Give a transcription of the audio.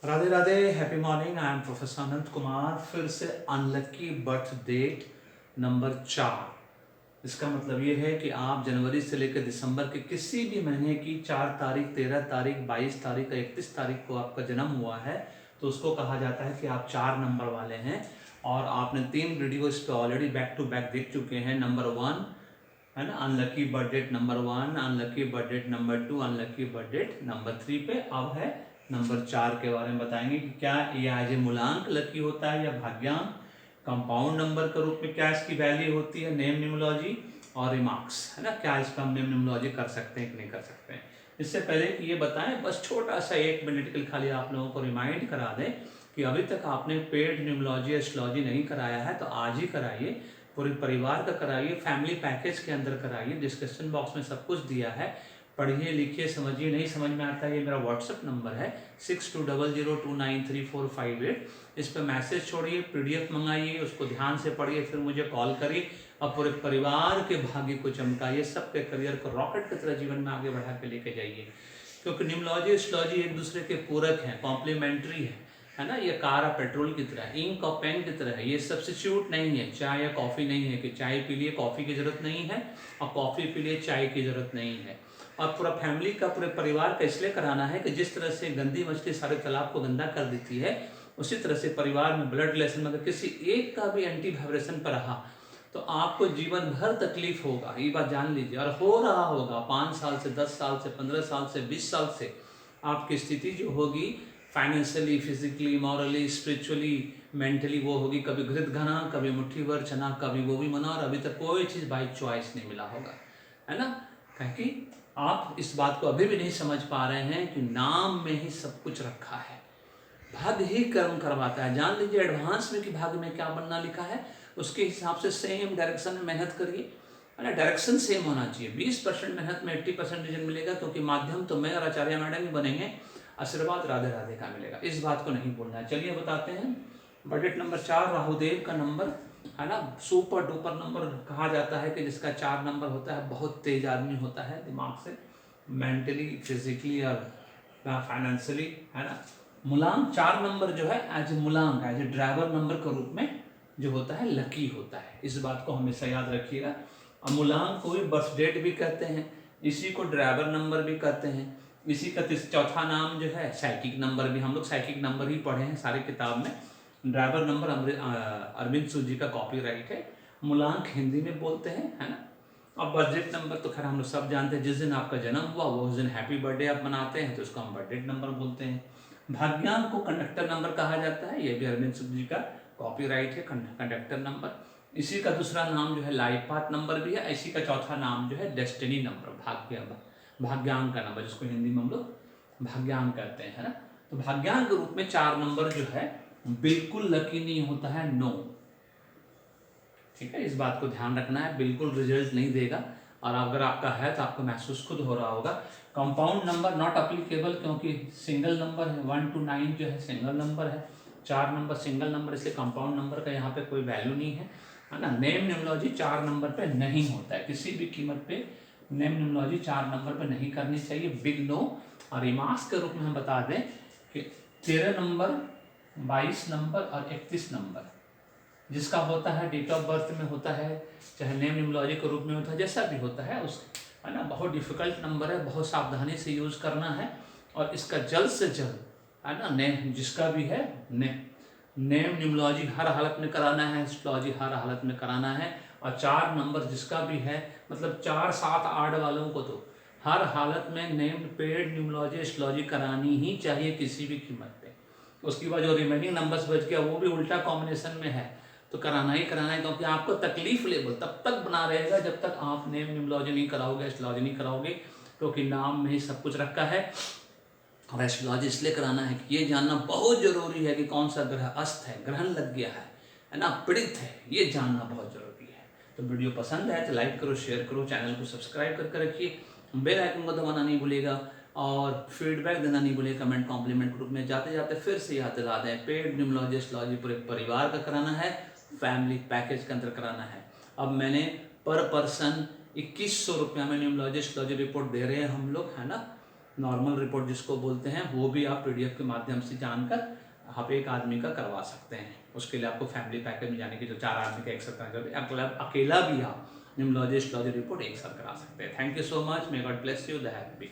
Radhe Radhe, happy morning. I am professor Anant Kumar. फिर से unlucky birth date number 4। इसका मतलब ये है कि आप जनवरी से लेकर दिसंबर के किसी भी महीने की 4 तारीख, 13 तारीख, 22 तारीख या 31 तारीख को आपका जन्म हुआ है तो उसको कहा जाता है कि आप 4 नंबर वाले हैं। और आपने 3 वीडियो इस पर ऑलरेडी बैक टू बैक देख चुके हैं। नंबर 1 है ना, unlucky birth date number 1, unlucky birth date number 2, unlucky birth date number 3 पे। अब है नंबर 4 के बारे में बताएंगे कि क्या ये आज मूलांक लकी होता है या भाग्यांक, कंपाउंड नंबर के रूप में क्या इसकी वैल्यू होती है, नेम न्यूमोलॉजी और रिमार्क्स, है ना, क्या इस पर हम नेम न्यूमोलॉजी कर सकते हैं कि नहीं कर सकते हैं। इससे पहले कि ये बताएं, बस छोटा सा 1 मिनट के लिए खाली आप लोगों को रिमाइंड करा दें कि अभी तक आपने पेड न्यूमोलॉजी एस्ट्रोलॉजी नहीं कराया है तो आज ही कराइए। पूरे परिवार का कराइए, फैमिली पैकेज के अंदर कराइए। डिस्क्रिप्शन बॉक्स में सब कुछ दिया है, पढ़िए लिखिए समझिए। नहीं समझ में आता है, ये मेरा व्हाट्सएप नंबर है 6200293458। इस पर मैसेज छोड़िए, पीडीएफ मंगाइए, उसको ध्यान से पढ़िए, फिर मुझे कॉल करिए और पूरे परिवार के भाग्य को चमकाइए, सबके करियर को रॉकेट की तरह जीवन में आगे बढ़ा के लेके जाइए। क्योंकि न्यूमोलॉजी एस्ट्रोलॉजी एक दूसरे के पूरक हैं, कॉम्प्लीमेंट्री है ना। ये कार और पेट्रोल की तरह, इंक और पेन की तरह है, ये सब्स्टिट्यूट नहीं है। चाय या कॉफ़ी नहीं है कि चाय पी लिए कॉफ़ी की ज़रूरत नहीं है और कॉफ़ी पी लिए चाय की ज़रूरत नहीं है। और पूरा फैमिली का, पूरे परिवार का इसलिए कराना है कि जिस तरह से गंदी मछली सारे तालाब को गंदा कर देती है, उसी तरह से परिवार में ब्लड रिलेशन में अगर किसी एक का भी एंटी वाइब्रेशन पर रहा तो आपको जीवन भर तकलीफ होगा, ये बात जान लीजिए। और हो रहा होगा 5 साल से, 10 साल से, 15 साल से, 20 साल से आपकी स्थिति जो होगी financially, physically, morally, spiritually, mentally, वो होगी कभी घृत घना, कभी मुट्ठी भर चना, कभी गोभी मना, और अभी तक कोई चीज़ बाई चॉइस नहीं मिला होगा, है ना। क्योंकि आप इस बात को अभी भी नहीं समझ पा रहे हैं कि नाम में ही सब कुछ रखा है। भाग्य ही कर्म करवाता है। जान लीजिए एडवांस में कि भाग्य में क्या बनना लिखा है, उसके हिसाब से सेम डायरेक्शन में मेहनत करिए, है ना। डायरेक्शन सेम होना चाहिए। 20% मेहनत में 80% रिजल्ट मिलेगा, क्योंकि माध्यम तो मैं और आचार्य मैडम ही बनेंगे, आशीर्वाद राधे राधे का मिलेगा। इस बात को नहीं भूलना है। चलिए बताते हैं। बजट नंबर 4 राहुदेव का नंबर, है ना। सुपर डुपर नंबर कहा जाता है कि जिसका 4 नंबर होता है बहुत तेज आदमी होता है, दिमाग से, मेंटली, फिजिकली और फाइनेंशियली, है ना। मूलांक 4 नंबर जो है एज ए मूलांक, एज ए ड्राइवर नंबर के रूप में जो होता है लकी होता है। इस बात को हमेशा याद रखिएगा। और मूलांक को भी बर्थ डेट भी कहते हैं, इसी को ड्राइवर नंबर भी कहते हैं। इसी का चौथा नाम जो है साइकिक नंबर भी, हम लोग साइकिक नंबर ही पढ़े हैं सारी किताब में। ड्राइवर नंबर अरविंद सूद जी का कॉपीराइट है। मूलांक हिंदी में बोलते हैं, है ना। अब बर्थडे नंबर तो खैर हम लोग सब जानते हैं, जिस दिन आपका जन्म हुआ वो उस दिन हैप्पी बर्थडे आप मनाते हैं तो उसको हम बर्थडे नंबर बोलते हैं। भाग्यांक को कंडक्टर नंबर कहा जाता है, ये भी अरविंद सूद जी का कॉपीराइट है, कंडक्टर नंबर। इसी का दूसरा नाम जो है लाइफ पाथ नंबर भी है। इसी का चौथा नाम जो है डेस्टिनी नंबर, भाग्यांक का नंबर, जिसको हिंदी में हम लोग भाग्यांक कहते हैं, है ना। तो भाग्यांक के रूप में 4 नंबर जो है बिल्कुल लकी नहीं होता है, नो, ठीक है। इस बात को ध्यान रखना है, बिल्कुल रिजल्ट नहीं देगा। और अगर आपका है तो आपको महसूस खुद हो रहा होगा। कंपाउंड नंबर नॉट अप्लीकेबल, क्योंकि सिंगल नंबर है। 1 to 9 जो है सिंगल नंबर है, 4 नंबर सिंगल नंबर, इसलिए कंपाउंड नंबर का यहाँ पे कोई वैल्यू नहीं है ना। नेम न्यूमोलॉजी 4 नंबर पे नहीं होता है, किसी भी कीमत पे नेम न्यूमोलॉजी 4 नंबर पे नहीं करनी चाहिए, बिग नो। और रिमार्क्स के रूप में हम बता दें कि 13 नंबर, 22 नंबर और 31 नंबर जिसका होता है डेट ऑफ बर्थ में होता है, चाहे नेम न्यूमोलॉजी के रूप में होता है, जैसा भी होता है उस, है ना। बहुत डिफिकल्ट नंबर है, बहुत सावधानी से यूज करना है। और इसका जल्द से जल्द, है ना, नेम जिसका भी है, नेम न्यूमोलॉजी हर हालत में कराना है, एस्ट्रोलॉजी हर हालत में कराना है। और 4 नंबर जिसका भी है, मतलब 4, 7, 8 वालों को तो हर हालत में नेम पेड न्यूमोलॉजी एस्ट्रोलॉजी करानी ही चाहिए, किसी भी कीमत पे। उसके बाद जो रिमेनिंग नंबर्स बच गया वो भी उल्टा कॉम्बिनेशन में है तो कराना ही कराना है, क्योंकि आपको तकलीफ लेवल तब तक बना रहेगा जब तक आप नेम न्यूमोलॉजी नहीं कराओगे, एस्ट्रोलॉजी नहीं कराओगे, क्योंकि नाम में ही सब कुछ रखा है। और एस्ट्रोलॉजी इसलिए कराना है कि ये जानना बहुत जरूरी है कि कौन सा ग्रह अस्त है, ग्रहण लग गया है ना, पीड़ित है, ये जानना बहुत जरूरी है। तो वीडियो पसंद है तो लाइक करो, शेयर करो, चैनल को सब्सक्राइब करके रखिए, बेल आइकन को दबाना नहीं भूलिएगा और फीडबैक देना नहीं भूलिएगा कमेंट कॉम्प्लीमेंट ग्रुप में। जाते जाते फिर से याद दिला दें, पेड न्यूमोलॉजी एस्ट्रोलॉजी पूरे परिवार का कराना है, फैमिली पैकेज के अंदर कराना है। अब मैंने पर पर्सन 2100 रुपया में न्यूमोलॉजी एस्ट्रोलॉजी रिपोर्ट दे रहे हैं हम लोग, है ना। नॉर्मल रिपोर्ट जिसको बोलते हैं, वो भी आप पीडीएफ के माध्यम से जानकर आप एक आदमी का करवा सकते हैं। उसके लिए आपको फैमिली पैकेज में जाने की जो 4 आदमी का एक साथ करना, अकेला भी आप न्यूमोलॉजी हिस्टोलॉजी रिपोर्ट एक साथ करा सकते हैं। Thank you so much, may God bless you, the happy.